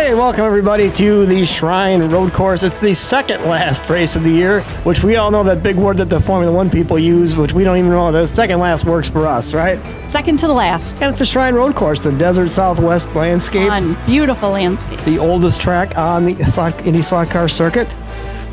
Hey, welcome everybody to the Shrine Road Course. It's the second last race of the year, which we all know that big word that the Formula One people use, which we don't even know. The second last works for us, right? Second to the last. And it's the Shrine Road Course, the desert Southwest landscape. Fun, beautiful landscape. The oldest track on the IndySlotCar circuit.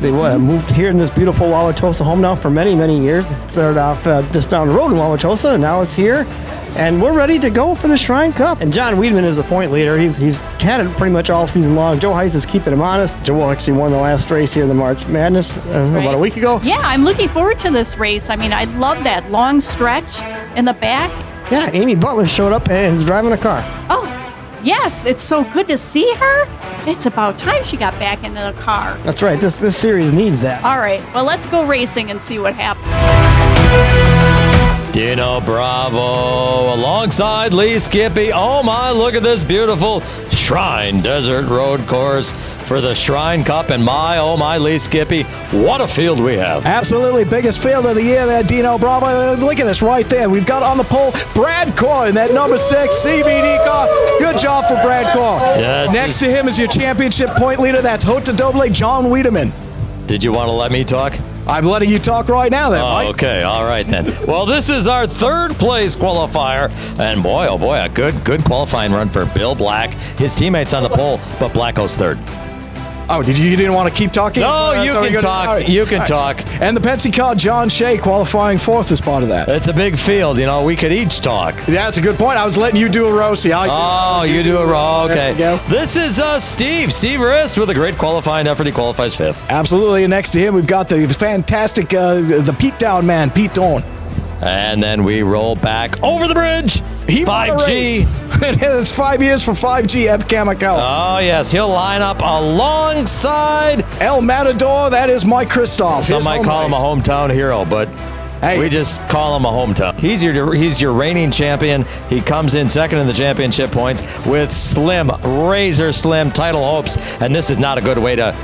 They moved here in this beautiful Wauwatosa home now for many, many years. It started off just down the road in Wauwatosa, and now it's here. And we're ready to go for the Shrine Cup. And John Wiedemann is the point leader. He's had it pretty much all season long. Joe Heiss is keeping him honest. Joe actually won the last race here in the March Madness about a week ago. Yeah, I'm looking forward to this race. I mean, I love that long stretch in the back. Yeah, Amy Butler showed up and is driving a car. Oh, yes, it's so good to see her. It's about time she got back into the car. That's right. This series needs that. All right, well, let's go racing and see what happens. Dino Bravo alongside Lee Skippy. Oh my, look at this beautiful Shrine Desert Road Course for the Shrine Cup. And my, oh my, Lee Skippy, what a field we have. Absolutely, biggest field of the year there, Dino Bravo. Look at this right there. We've got on the pole Brad Corr in that number 6 CBD car. Good job for Brad Corr. Yeah, next to him is your championship point leader. That's Haute Doble John Wiedemann. Did you want to let me talk? I'm letting you talk right now then, Mike. Okay, all right then. Well, this is our third place qualifier, and boy, oh boy, a good qualifying run for Bill Black. His teammates on the pole, but Black goes third. Oh, you didn't want to keep talking? No, you can talk. Right. You can talk. And the Penske car, John Shea, qualifying fourth as part of that. It's a big field, you know. We could each talk. Yeah, that's a good point. I was letting you do a row. See, you do a row. Okay. This is Steve Rist with a great qualifying effort. He qualifies fifth. Absolutely. And next to him, we've got the fantastic, the Pete Down man, Pete Doan. And then we roll back over the bridge. 5G. It's 5 years for 5G, F. Kamikawa. Oh, yes. He'll line up alongside El Matador. That is Mike Kristoff. Some might call him a hometown hero, but we just call him a hometown. He's your reigning champion. He comes in second in the championship points with razor slim title hopes, and this is not a good way to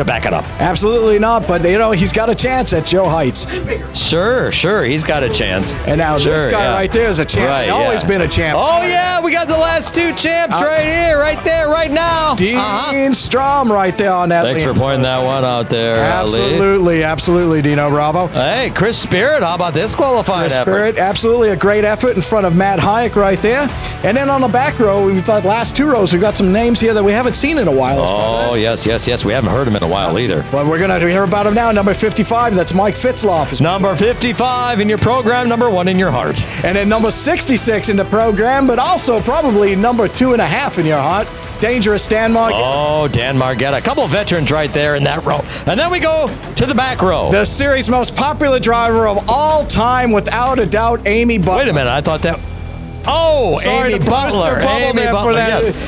back it up. Absolutely not, but you know, he's got a chance at Joe Heights. Sure, he's got a chance. And now this guy right there is a champ. Right, always been a champ. Oh yeah, we got the last two champs right here, right there, right now. Dean Strom right there on that. Thanks for pointing that one out there, Absolutely, absolutely, Dino Bravo. Hey, Chris Spirit, how about this qualifying effort? Spirit, absolutely a great effort in front of Matt Hayek right there. And then on the back row, we've got last two rows, we've got some names here that we haven't seen in a while. Oh, yes. We haven't heard him in a while either. But we're going to hear about him now. Number 55, that's Mike Fitzloff. Number 55 in your program, number 1 in your heart. And then number 66 in the program, but also probably number 2.5 in your heart. Dangerous Dan Margetta. Oh, Dan Margetta. A couple of veterans right there in that row. And then we go to the back row. The series' most popular driver of all time, without a doubt, Amy Butler. Wait a minute, I thought that... Oh, sorry, Amy Butler. Amy Butler.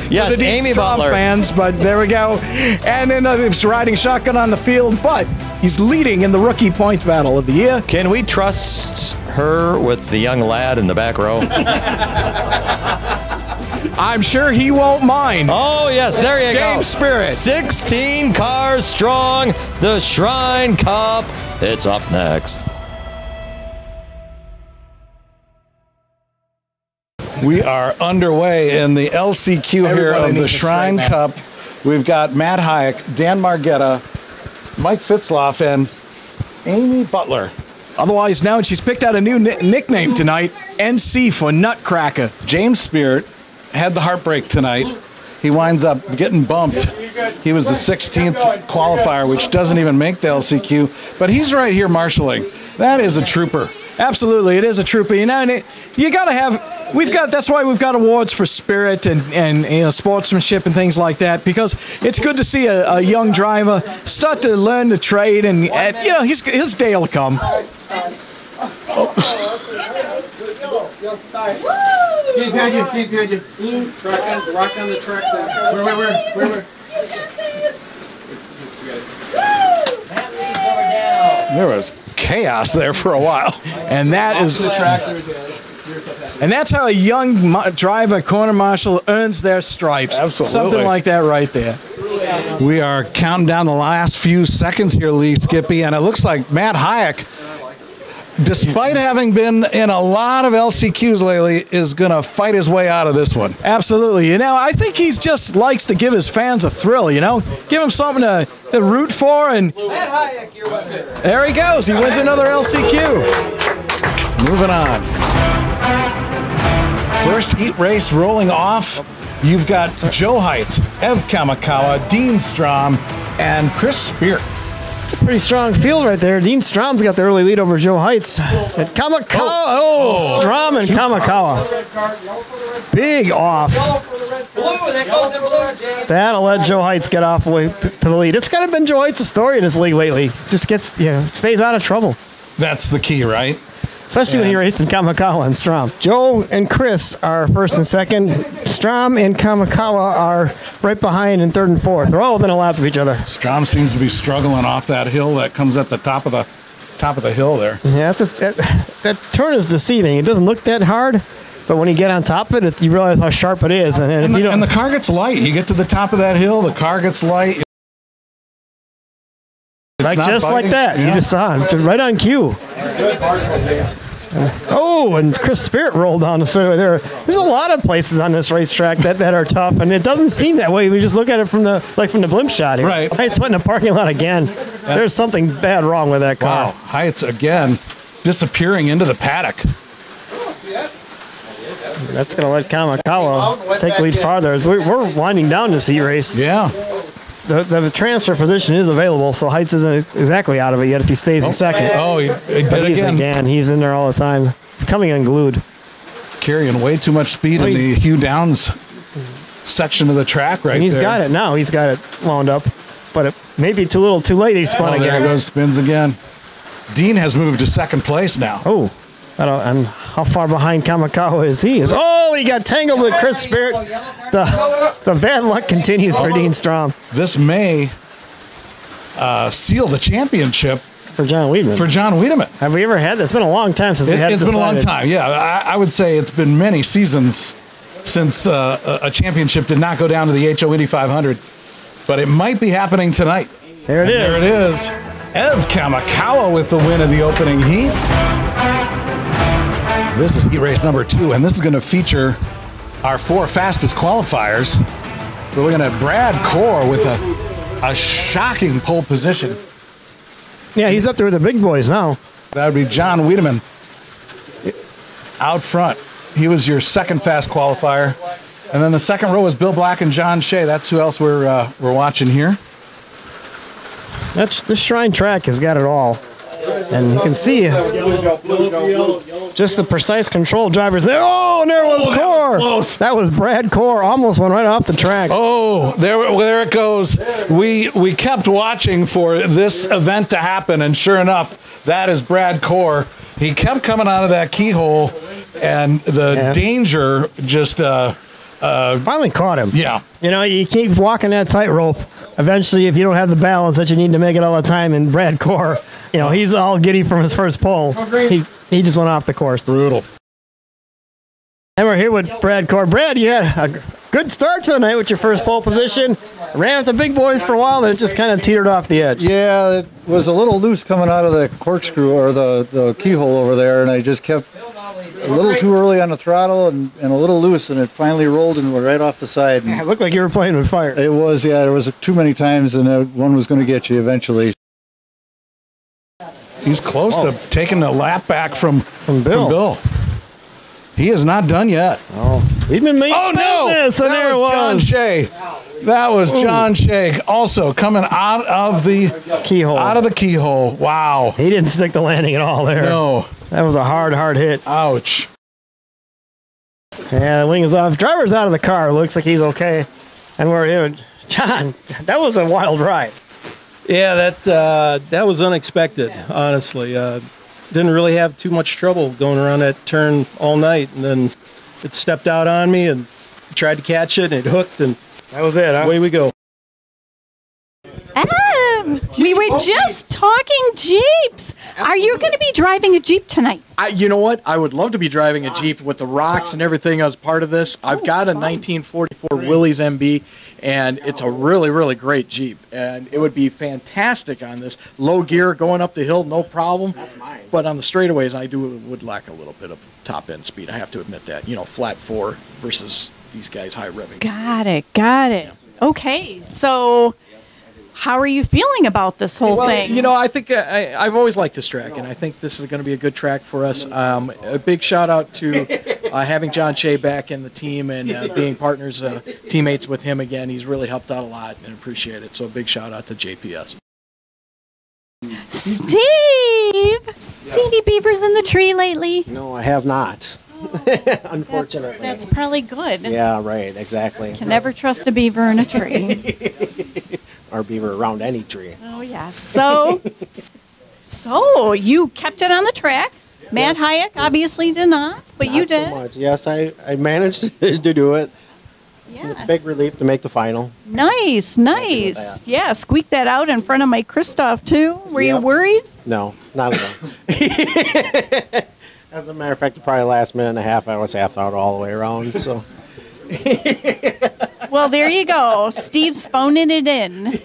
Yes, Amy Butler. Fans, but there we go. And then he's riding shotgun on the field, but he's leading in the rookie point battle of the year. Can we trust her with the young lad in the back row? I'm sure he won't mind. Oh, yes, there you go. James Spirit. 16 cars strong. The Shrine Cup. It's up next. We are underway in the LCQ here of the Shrine Cup. We've got Matt Hayek, Dan Margetta, Mike Fitzloff, and Amy Butler. Otherwise known, she's picked out a new nickname tonight, NC for Nutcracker. James Spirit had the heartbreak tonight. He winds up getting bumped. He was the 16th qualifier, which doesn't even make the LCQ, but he's right here marshaling. That is a trooper. Absolutely, it is a trooper. You know, and you got to have. That's why we've got awards for spirit and you know, sportsmanship and things like that, because it's good to see a young driver start to learn the trade, and you know, his day will come. Rock on the track. Where? There was chaos there for a while. And that is... And that's how a young driver, corner marshal, earns their stripes. Absolutely. Something like that right there. We are counting down the last few seconds here, Lee Skippy, and it looks like Matt Hayek despite having been in a lot of LCQs lately, is going to fight his way out of this one. Absolutely. You know, I think he's just likes to give his fans a thrill, you know? Give him something to root for, and there he goes. He wins another LCQ. Moving on. First heat race rolling off. You've got Joe Heights, Ev Kamikawa, Dean Strom, and Chris Spear. It's a pretty strong field right there. Dean Strom's got the early lead over Joe Heights. And Kamikawa, Strom and Kamikawa. Big off. That'll let Joe Heights get off away to the lead. It's kind of been Joe Heights' story in this league lately. Just gets, stays out of trouble. That's the key, right? Especially when you're racing Kamikawa and Strom. Joe and Chris are first and second. Strom and Kamikawa are right behind in third and fourth. They're all within a lap of each other. Strom seems to be struggling off that hill that comes at the top of the hill there. Yeah, that turn is deceiving. It doesn't look that hard, but when you get on top of it, you realize how sharp it is. And the car gets light. You get to the top of that hill, the car gets light. Like that. Yeah. You just saw it right on cue. Oh, and Chris Spirit rolled on the straightaway there. There's a lot of places on this racetrack that are tough, and it doesn't seem that way. We just look at it from the blimp shot here. Right. Heights went in the parking lot again. There's something bad wrong with that car. Wow. Heights again disappearing into the paddock. That's going to let Kamikawa take the lead farther as we're winding down this heat race. Yeah. The transfer position is available, so Heights isn't exactly out of it yet if he stays in second. Oh, he did it again. He's in there all the time. He's coming unglued. Carrying way too much speed in the Hugh Downs section of the track right there. He's got it now. He's got it wound up, but it may be too little too late. He spun again. There he goes, spins again. Dean has moved to second place now. Oh, and how far behind Kamikawa is he? He got tangled with Chris Spirit. The bad luck continues for Dean Strom. This may seal the championship for John Wiedemann. Have we ever had this? It's been a long time since we had it. It's been a long time, yeah. I would say it's been many seasons since a championship did not go down to the HO Indy 500. But it might be happening tonight. There it is. Ev Kamikawa with the win of the opening heat. This is heat race number 2, and this is going to feature our 4 fastest qualifiers. We're looking at Brad Core with a shocking pole position. Yeah, he's up there with the big boys now. That would be John Wiedemann out front. He was your second fast qualifier. And then the second row is Bill Black and John Shea. That's who else we're watching here. This Shrine track has got it all. And you can see just the precise control drivers there. Oh, and there was Core. That was Brad Core. Almost went right off the track. Oh, there it goes. We kept watching for this event to happen, and sure enough, that is Brad Core. He kept coming out of that keyhole, and the danger just finally caught him. Yeah. You keep walking that tightrope. Eventually, if you don't have the balance that you need to make it all the time, and Brad Core, he's all giddy from his first pole. He just went off the course. Brutal. And we're here with Brad Core. Brad, you had a good start to the night with your first pole position. Ran with the big boys for a while, and it just kind of teetered off the edge. Yeah, it was a little loose coming out of the corkscrew or the keyhole over there, and I just kept a little too early on the throttle and a little loose, and it finally rolled and went right off the side. It looked like you were playing with fire. It was, yeah. There was too many times, and one was going to get you eventually. He's close to taking the lap back from Bill. He is not done yet. We've been making business, and there it was. John Shea. That was John Shea, also coming out of the keyhole. Wow. He didn't stick the landing at all there. No. That was a hard hit. Ouch. Yeah, the wing is off. Driver's out of the car. Looks like he's okay. And we're here. John, that was a wild ride. Yeah, that was unexpected, honestly. Didn't really have too much trouble going around that turn all night, and then it stepped out on me and tried to catch it, and it hooked, and that was it, huh? Away we go. We were just talking Jeeps. Are you going to be driving a Jeep tonight? You know what? I would love to be driving a Jeep with the rocks and everything as part of this. I've got a 1944 Willys MB, and it's a really, really great Jeep. And it would be fantastic on this. Low gear, going up the hill, no problem. That's mine. But on the straightaways, I would lack a little bit of top-end speed. I have to admit that. You know, flat 4 versus these guys high revving. Got it. Okay, so how are you feeling about this whole thing? You know, I think I've always liked this track, and I think this is going to be a good track for us. A big shout-out to having John Shea back in the team and being partners, teammates with him again. He's really helped out a lot and appreciate it. So a big shout-out to JPS. Steve! See any beavers in the tree lately? No, I have not. Unfortunately. That's probably good. Yeah, right, exactly. Can never trust a beaver in a tree. Or beaver around any tree. Oh, yes. So you kept it on the track. Matt Hayek obviously did not, but you did. Not so much. Yes, I managed to do it. Yeah. Big relief to make the final. Nice. Yeah, squeaked that out in front of Mike Kristoff, too. Were you worried? No, not at all. As a matter of fact, probably the last minute and a half, I was half out all the way around. So. Well, there you go. Steve's phoning it in.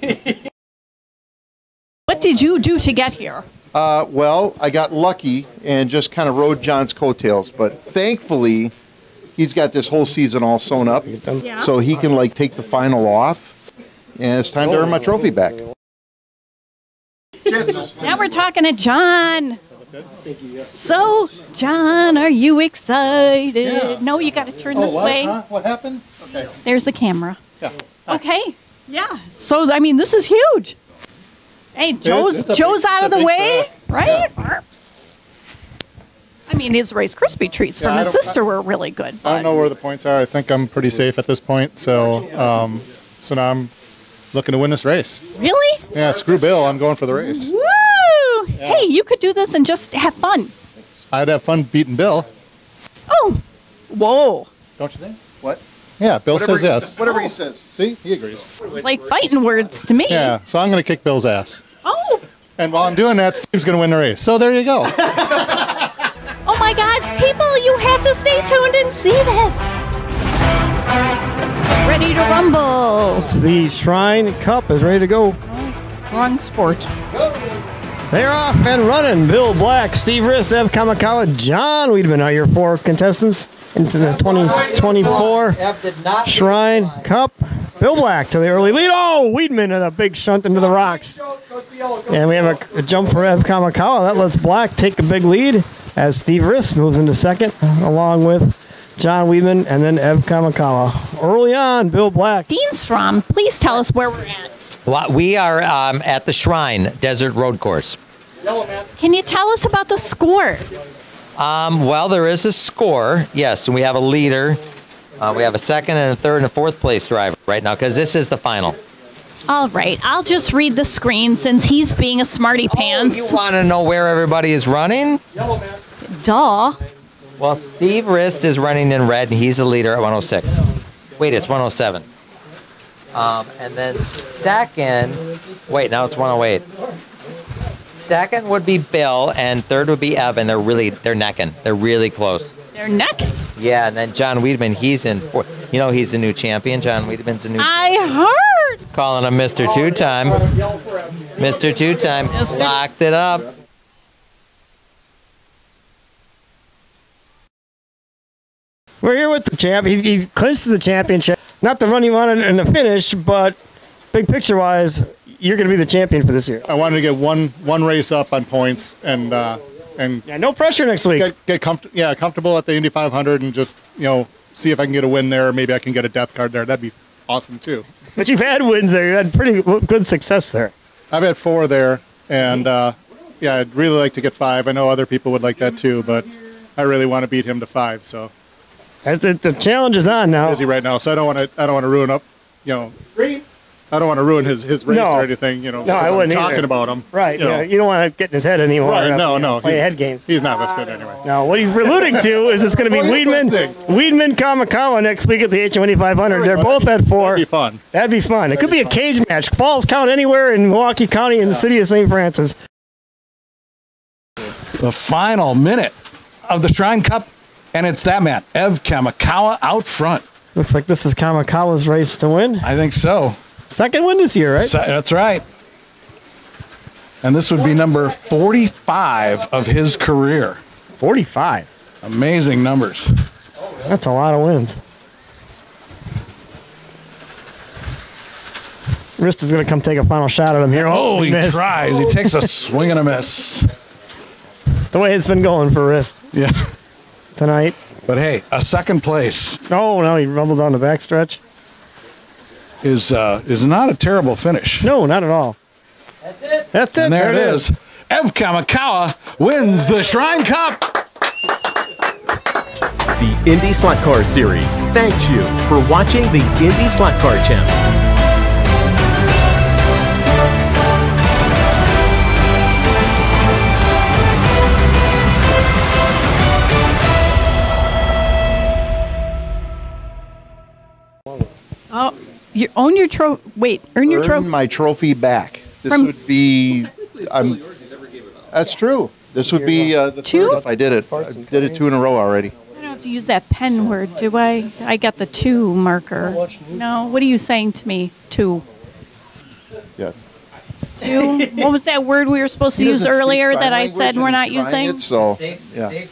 What did you do to get here? Well, I got lucky and just kind of rode John's coattails, but thankfully, he's got this whole season all sewn up, so he can like take the final off, and it's time to earn my trophy back. Now we're talking to John. So, John, are you excited? Yeah. No, you got to turn this way. Huh? What happened? Okay. There's the camera. Yeah. Okay. Yeah. So, I mean, this is huge. Hey, Joe's out of the way, right? Yeah. I mean, his Rice Krispie treats from his sister were really good. I don't know where the points are. I think I'm pretty safe at this point. So now I'm looking to win this race. Really? Yeah, screw Bill. I'm going for the race. Woo! Yeah. Hey, you could do this and just have fun. I'd have fun beating Bill. Oh. Whoa. Don't you think? What? Yeah, Bill says yes. Whatever he says. See? He agrees. Like fighting words to me. Yeah, so I'm going to kick Bill's ass. Oh. And while I'm doing that, Steve's going to win the race. So there you go. Oh my God, people, you have to stay tuned and see this. Let's get ready to rumble. The Shrine Cup is ready to go. Wrong sport. They're off and running. Bill Black, Steve Rist, Ev Kamakawa, John Wiedemann are your 4 contestants into the 2024 Shrine Cup. Bill Black to the early lead. Oh, Wiedemann and a big shunt into the rocks. And we have a jump for Ev Kamakawa. That lets Black take a big lead as Steve Rist moves into second, along with John Wiedemann and then Ev Kamakawa. Early on, Bill Black. Dean Strom, please tell us where we're at. Well, we are at the Shrine Desert Road Course. Can you tell us about the score? Well, there is a score, yes, and we have a leader. We have a second and a third and a fourth place driver right now because this is the final. All right, I'll just read the screen since he's being a smarty pants. You want to know where everybody is running? Duh. Well, Steve Rist is running in red, and he's the leader at 106. Wait, it's 107. And then second, wait, now it's 108. Second would be Bill, and third would be Evan. They're necking. They're really close. They're necking. Yeah, and then John Wiedemann, he's in fourth. You know he's the new champion. John Wiedemann's the new I heard. Calling him Mr. Two-Time. Mr. Two-Time. Locked it up. We're here with the champ. He's clinched the championship. Not the run he wanted in the finish, but big picture-wise, you're going to be the champion for this year. I wanted to get one race up on points and yeah, no pressure next week. Get comfortable at the Indy 500 and just see if I can get a win there. Maybe I can get a death card there. That'd be awesome too. But you've had wins there. You had pretty good success there. I've had 4 there, and yeah, I'd really like to get 5. I know other people would like that too, but I really want to beat him to 5. So the challenge is on now. I'm busy right now, so I don't want to ruin up. I don't want to ruin his race No. or anything, you know. No, I because I'm wouldn't talking either. about him. Right. You know. You don't want to get in his head anymore. Right, no. Play he's- head games. He's not listed anyway. Now, what he's alluding to is it's going to be Oh, he's Wiedemann, Kamikawa next week at the HM 500. They're both at 4. That'd be fun. That'd be fun. It could be a cage match. Falls count anywhere in Milwaukee County in the city of St. Francis. The final minute of the Shrine Cup, and it's that man, Ev Kamikawa, out front. Looks like this is Kamikawa's race to win. I think so. Second win this year, right? That's right. And this would be number 45 of his career. 45. Amazing numbers. That's a lot of wins. Rist is going to come take a final shot at him here. Oh, he missed. tries. He takes a swing and a miss. The way it's been going for Rist Yeah. tonight. But hey, a second place Oh, no, he rumbled down the backstretch. is not a terrible finish. No, not at all. That's it. And there it is. Ev Kamikawa wins the Shrine Cup. The IndySlotCar series thanks you for watching the IndySlotCar channel. Oh, you own your trophy. Wait, earn your trophy. Earn my trophy back. This From- would be. That's true. This would be the Two? third if I did it. I did it 2 in a row already. I don't have to use that pen word, do I? I got the 2 marker. No, what are you saying to me? 2. Yes. 2? What was that word we were supposed to He use doesn't speak earlier sign that I language said and we're he's not trying using? it, so, yeah.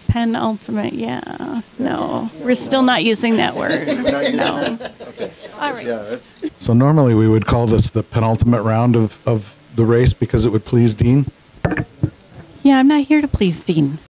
Penultimate, yeah. No, we're still not using that word. No. All right. Yeah, that's. So normally we would call this the penultimate round of the race because it would please Dean. Yeah, I'm not here to please Dean.